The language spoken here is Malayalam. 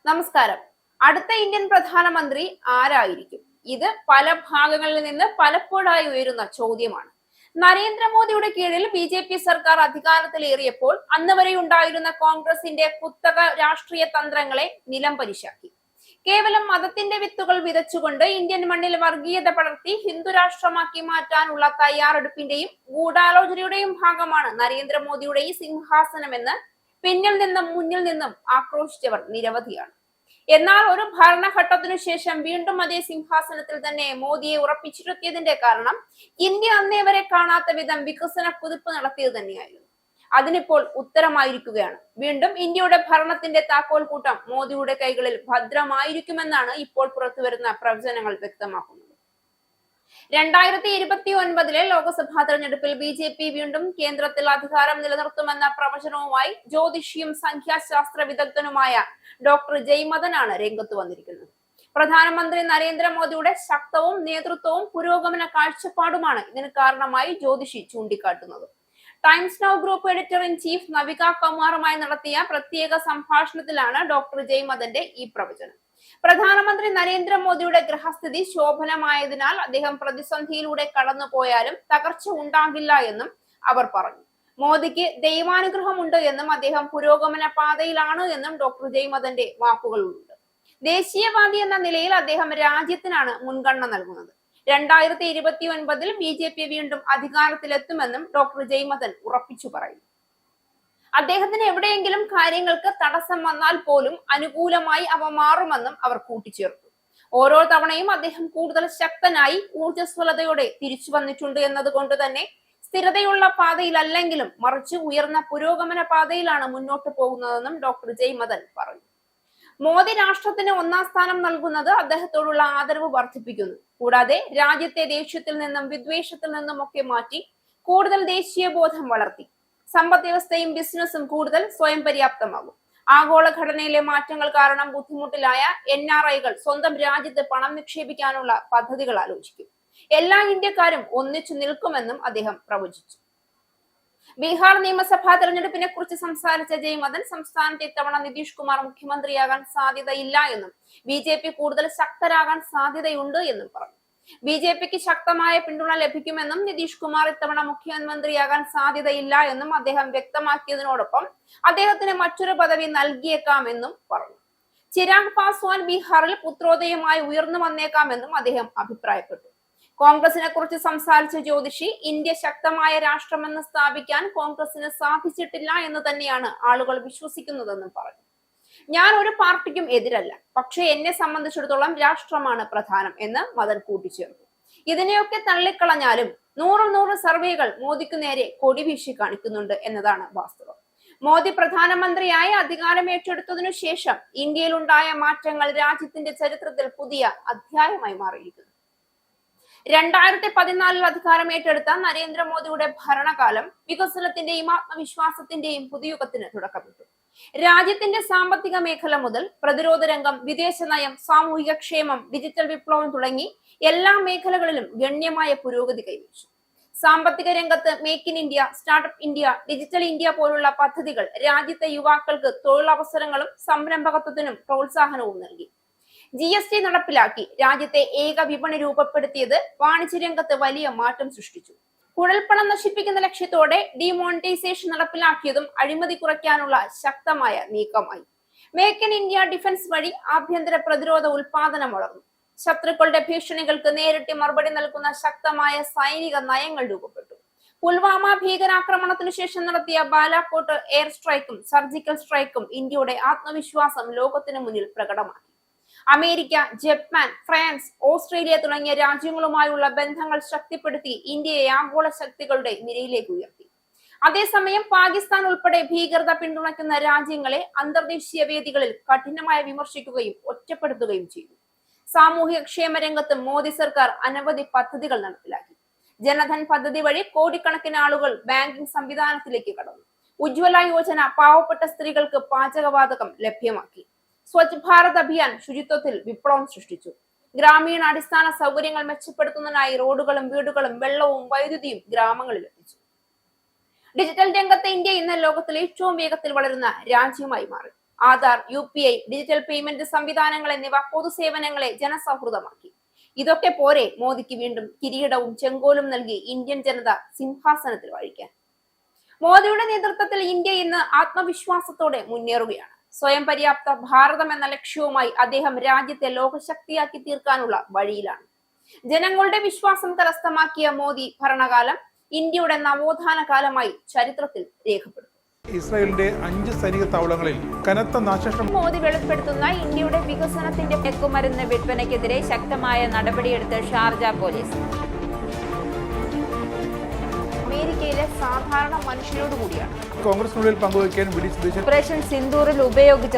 നമസ്കാരം. അടുത്ത ഇന്ത്യൻ പ്രധാനമന്ത്രി ആരായിരിക്കും? ഇത് പല ഭാഗങ്ങളിൽ നിന്ന് പലപ്പോഴായി ഉയരുന്ന ചോദ്യമാണ്. നരേന്ദ്രമോദിയുടെ കീഴിൽ ബി സർക്കാർ അധികാരത്തിലേറിയപ്പോൾ അന്ന് വരെ ഉണ്ടായിരുന്ന കോൺഗ്രസിന്റെ കുത്തക രാഷ്ട്രീയ തന്ത്രങ്ങളെ നിലംപരിശാക്കി. കേവലം മതത്തിന്റെ വിത്തുകൾ വിതച്ചുകൊണ്ട് ഇന്ത്യൻ മണ്ണിൽ വർഗീയത പടർത്തി ഹിന്ദു രാഷ്ട്രമാക്കി മാറ്റാനുള്ള തയ്യാറെടുപ്പിന്റെയും ഗൂഢാലോചനയുടെയും ഭാഗമാണ് നരേന്ദ്രമോദിയുടെ ഈ സിംഹാസനമെന്ന് പിന്നിൽ നിന്നും മുന്നിൽ നിന്നും ആക്രോശിച്ചവർ നിരവധിയാണ്. എന്നാൽ ഒരു ഭരണഘട്ടത്തിനു ശേഷം വീണ്ടും അതേ സിംഹാസനത്തിൽ തന്നെ മോദിയെ ഉറപ്പിച്ചിരുത്തിയതിന്റെ കാരണം ഇന്ത്യ അന്നേ വരെ കാണാത്ത വിധം വികസന കുതിപ്പ് നടത്തിയത് തന്നെയായിരുന്നു. അതിനിപ്പോൾ ഉത്തരമായിരിക്കുകയാണ്. വീണ്ടും ഇന്ത്യയുടെ ഭരണത്തിന്റെ താക്കോൽ കൂട്ടം മോദിയുടെ കൈകളിൽ ഭദ്രമായിരിക്കുമെന്നാണ് ഇപ്പോൾ പുറത്തുവരുന്ന പ്രവചനങ്ങൾ വ്യക്തമാക്കുന്നത്. 2029 ലോക്സഭാ തെരഞ്ഞെടുപ്പിൽ ബി വീണ്ടും കേന്ദ്രത്തിൽ അധികാരം നിലനിർത്തുമെന്ന പ്രവചനവുമായി ജ്യോതിഷിയും സംഖ്യാശാസ്ത്ര വിദഗ്ധനുമായ ഡോക്ടർ ജയ്മദനാണ് രംഗത്ത് വന്നിരിക്കുന്നത്. പ്രധാനമന്ത്രി നരേന്ദ്രമോദിയുടെ ശക്തവും നേതൃത്വവും പുരോഗമന കാഴ്ചപ്പാടുമാണ് ഇതിന് കാരണമായി ജ്യോതിഷി ചൂണ്ടിക്കാട്ടുന്നത്. Times Now group editor in chief Navika കുമാറുമായി നടത്തിയ പ്രത്യേക സംഭാഷണത്തിലാണ് ഡോക്ടർ ജയ്മദന്റെ ഈ പ്രവചനം. പ്രധാനമന്ത്രി നരേന്ദ്രമോദിയുടെ ഗ്രഹസ്ഥിതി ശോഭനമായതിനാൽ അദ്ദേഹം പ്രതിസന്ധിയിലൂടെ കടന്നുപോയാലും തകർച്ച ഉണ്ടാകില്ല എന്നും അവർ പറഞ്ഞു. മോദിക്ക് ദൈവാനുഗ്രഹമുണ്ട് എന്നും അദ്ദേഹം പുരോഗമന പാതയിലാണ് എന്നും ഡോക്ടർ ജയ്മദന്റെ വാക്കുകളുണ്ട്. ദേശീയവാദി എന്ന നിലയിൽ അദ്ദേഹം രാജ്യത്തിനാണ് മുൻഗണന നൽകുന്നത്. 2029 ബി വീണ്ടും അധികാരത്തിലെത്തുമെന്നും ഡോക്ടർ ജയ്മദൻ ഉറപ്പിച്ചു പറയുന്നു. അദ്ദേഹത്തിന് എവിടെയെങ്കിലും കാര്യങ്ങൾക്ക് തടസ്സം വന്നാൽ പോലും അനുകൂലമായി അവ മാറുമെന്നും അവർ കൂട്ടിച്ചേർത്തു. ഓരോ തവണയും അദ്ദേഹം കൂടുതൽ ശക്തനായി ഊർജ്ജസ്വലതയോടെ തിരിച്ചു വന്നിട്ടുണ്ട് എന്നതുകൊണ്ട് തന്നെ സ്ഥിരതയുള്ള പാതയിലല്ലെങ്കിലും മറിച്ച് ഉയർന്ന പുരോഗമന പാതയിലാണ് മുന്നോട്ട് പോകുന്നതെന്നും ഡോക്ടർ ജയ്മദൻ പറഞ്ഞു. മോദി രാഷ്ട്രത്തിന് ഒന്നാം സ്ഥാനം നൽകുന്നത് അദ്ദേഹത്തോടുള്ള ആദരവ് വർദ്ധിപ്പിക്കുന്നു. കൂടാതെ രാജ്യത്തെ ദേഷ്യത്തിൽ നിന്നും വിദ്വേഷത്തിൽ നിന്നും ഒക്കെ മാറ്റി കൂടുതൽ ദേശീയ ബോധം വളർത്തി സമ്പദ് വ്യവസ്ഥയും ബിസിനസ്സും കൂടുതൽ സ്വയം പര്യാപ്തമാകും. ആഗോള ഘടനയിലെ മാറ്റങ്ങൾ കാരണം ബുദ്ധിമുട്ടിലായ NRIകൾ സ്വന്തം രാജ്യത്ത് പണം നിക്ഷേപിക്കാനുള്ള പദ്ധതികൾ ആലോചിക്കും. എല്ലാ ഇന്ത്യക്കാരും ഒന്നിച്ചു നിൽക്കുമെന്നും അദ്ദേഹം പ്രവചിച്ചു. ബീഹാർ നിയമസഭാ തെരഞ്ഞെടുപ്പിനെ കുറിച്ച് സംസാരിച്ച ജയ്മദൻ സംസ്ഥാനത്ത് ഇത്തവണ നിതീഷ് കുമാർ മുഖ്യമന്ത്രിയാകാൻ സാധ്യതയില്ല എന്നും ബി കൂടുതൽ ശക്തരാകാൻ സാധ്യതയുണ്ട് എന്നും പറഞ്ഞു. ബി ശക്തമായ പിന്തുണ ലഭിക്കുമെന്നും നിതീഷ് കുമാർ ഇത്തവണ മുഖ്യമന്ത്രിയാകാൻ സാധ്യതയില്ല എന്നും അദ്ദേഹം വ്യക്തമാക്കിയതിനോടൊപ്പം അദ്ദേഹത്തിന് മറ്റൊരു പദവി നൽകിയേക്കാമെന്നും പറഞ്ഞു. ചിരാഗ് പാസ്വാൻ ബീഹാറിൽ പുത്രോദയമായി ഉയർന്നു വന്നേക്കാമെന്നും അദ്ദേഹം അഭിപ്രായപ്പെട്ടു. കോൺഗ്രസിനെ കുറിച്ച് സംസാരിച്ച ജ്യോതിഷി ഇന്ത്യ ശക്തമായ രാഷ്ട്രമെന്ന് സ്ഥാപിക്കാൻ കോൺഗ്രസിന് സാധിച്ചിട്ടില്ല എന്ന് തന്നെയാണ് ആളുകൾ വിശ്വസിക്കുന്നതെന്നും പറഞ്ഞു. ഞാൻ ഒരു പാർട്ടിക്കും എതിരല്ല, പക്ഷെ എന്നെ സംബന്ധിച്ചിടത്തോളം രാഷ്ട്രമാണ് പ്രധാനം എന്ന് മദൻ കൂട്ടിച്ചേർത്തു. ഇതിനെയൊക്കെ തള്ളിക്കളഞ്ഞാലും 100 സർവേകൾ മോദിക്കു നേരെ കൊടിവീശി കാണിക്കുന്നുണ്ട് എന്നതാണ് വാസ്തവം. മോദി പ്രധാനമന്ത്രിയായി അധികാരം ഏറ്റെടുത്തതിനു ശേഷം ഇന്ത്യയിലുണ്ടായ മാറ്റങ്ങൾ രാജ്യത്തിന്റെ ചരിത്രത്തിൽ പുതിയ അധ്യായമായി മാറിയിരിക്കുന്നു. 2014 അധികാരം ഏറ്റെടുത്ത നരേന്ദ്രമോദിയുടെ ഭരണകാലം വികസനത്തിന്റെയും ആത്മവിശ്വാസത്തിന്റെയും പുതുയുഗത്തിന് തുടക്കമിട്ടു. രാജ്യത്തിന്റെ സാമ്പത്തിക മേഖല മുതൽ പ്രതിരോധ രംഗം, വിദേശ നയം, സാമൂഹിക ക്ഷേമം, ഡിജിറ്റൽ വിപ്ലവം തുടങ്ങി എല്ലാ മേഖലകളിലും ഗണ്യമായ പുരോഗതി കൈവരിച്ചു. സാമ്പത്തിക രംഗത്ത് make in India, startup India, digital India പോലുള്ള പദ്ധതികൾ രാജ്യത്തെ യുവാക്കൾക്ക് തൊഴിലവസരങ്ങളും സംരംഭകത്വത്തിനും പ്രോത്സാഹനവും നൽകി. GST നടപ്പിലാക്കി രാജ്യത്തെ ഏക വിപണി രൂപപ്പെടുത്തിയത് വാണിജ്യ രംഗത്ത് വലിയ മാറ്റം സൃഷ്ടിച്ചു. കുഴൽപ്പണം നശിപ്പിക്കുന്ന ലക്ഷ്യത്തോടെ ഡിമോണിറ്റൈസേഷൻ നടപ്പിലാക്കിയതും അഴിമതി കുറയ്ക്കാനുള്ള ശക്തമായ നീക്കമായി. മേക്ക് ഇൻ ഇന്ത്യ ഡിഫൻസ് വഴി ആഭ്യന്തര പ്രതിരോധ ഉൽപാദനം വളർന്നു. ശത്രുക്കളുടെ ഭീഷണികൾക്ക് നേരിട്ട് മറുപടി നൽകുന്ന ശക്തമായ സൈനിക നയങ്ങൾ രൂപപ്പെട്ടു. പുൽവാമ ഭീകരാക്രമണത്തിനു ശേഷം നടത്തിയ ബാലാക്കോട്ട് എയർ സ്ട്രൈക്കും സർജിക്കൽ സ്ട്രൈക്കും ഇന്ത്യയുടെ ആത്മവിശ്വാസം ലോകത്തിനു മുന്നിൽ പ്രകടമാക്കി. അമേരിക്ക, ജപ്പാൻ, ഫ്രാൻസ്, ഓസ്ട്രേലിയ തുടങ്ങിയ രാജ്യങ്ങളുമായുള്ള ബന്ധങ്ങൾ ശക്തിപ്പെടുത്തി ഇന്ത്യയെ ആഗോള ശക്തികളുടെ നിരയിലേക്ക് ഉയർത്തി. അതേസമയം പാകിസ്ഥാൻ ഉൾപ്പെടെ ഭീകരത പിന്തുണയ്ക്കുന്ന രാജ്യങ്ങളെ അന്തർദേശീയ വേദികളിൽ കഠിനമായി വിമർശിക്കുകയും ഒറ്റപ്പെടുത്തുകയും ചെയ്തു. സാമൂഹിക ക്ഷേമ രംഗത്ത് മോദി സർക്കാർ അനവധി പദ്ധതികൾ നടപ്പിലാക്കി. ജനധൻ പദ്ധതി വഴി കോടിക്കണക്കിന് ആളുകൾ ബാങ്കിംഗ് സംവിധാനത്തിലേക്ക് കടന്നു. ഉജ്ജ്വല യോജന പാവപ്പെട്ട സ്ത്രീകൾക്ക് പാചകവാതകം ലഭ്യമാക്കി. സ്വച്ഛ് ഭാരത് അഭിയാൻ ശുചിത്വത്തിൽ വിപ്ലവം സൃഷ്ടിച്ചു. ഗ്രാമീണ അടിസ്ഥാന സൗകര്യങ്ങൾ മെച്ചപ്പെടുത്തുന്നതിനായി റോഡുകളും വീടുകളും വെള്ളവും വൈദ്യുതിയും ഗ്രാമങ്ങളിൽ എത്തിച്ചു. ഡിജിറ്റൽ രംഗത്തെ ഇന്ത്യ ഇന്ന് ലോകത്തിലെ ഏറ്റവും വേഗത്തിൽ വളരുന്ന രാജ്യമായി മാറി. ആധാർ, UPI, ഡിജിറ്റൽ പേയ്മെന്റ് സംവിധാനങ്ങൾ എന്നിവ പൊതുസേവനങ്ങളെ ജനസൗഹൃദമാക്കി. ഇതൊക്കെ പോരെ മോദിക്ക് വീണ്ടും കിരീടവും ചെങ്കോലും നൽകി ഇന്ത്യൻ ജനത സിംഹാസനത്തിൽ വഴിക്കാൻ? മോദിയുടെ നേതൃത്വത്തിൽ ഇന്ത്യ ഇന്ന് ആത്മവിശ്വാസത്തോടെ മുന്നേറുകയാണ്. സ്വയം പര്യാപ്ത ഭാരതം എന്ന ലക്ഷ്യവുമായി അദ്ദേഹം രാജ്യത്തെ ലോകശക്തിയാക്കി തീർക്കാനുള്ള വഴിയിലാണ്. ജനങ്ങളുടെ വിശ്വാസം കരസ്ഥമാക്കിയ മോദി ഭരണകാലം ഇന്ത്യയുടെ നവോത്ഥാന കാലമായി ചരിത്രത്തിൽ രേഖപ്പെടുത്തും. ഇസ്രായേലിന്റെ 5 സൈനിക താവളങ്ങളിൽ കനത്ത നാശനഷ്ടം. മോദി വെളിപ്പെടുത്തുന്ന ഇന്ത്യയുടെ വികസനത്തിന്റെ മയക്കുമരുന്ന് വിൽപ്പനയ്ക്കെതിരെ ശക്തമായ നടപടിയെടുത്ത് ഷാർജ പോലീസ്. അമേരിക്കയിലെ സാധാരണ മനുഷ്യരോട് കൂടിയാണ് കോൺഗ്രസിനുള്ളിൽ പങ്കുവയ്ക്കാൻ വി ഡി സതീശൻ ഓപ്പറേഷൻ സിന്ദൂറിൽ ഉപയോഗിച്ച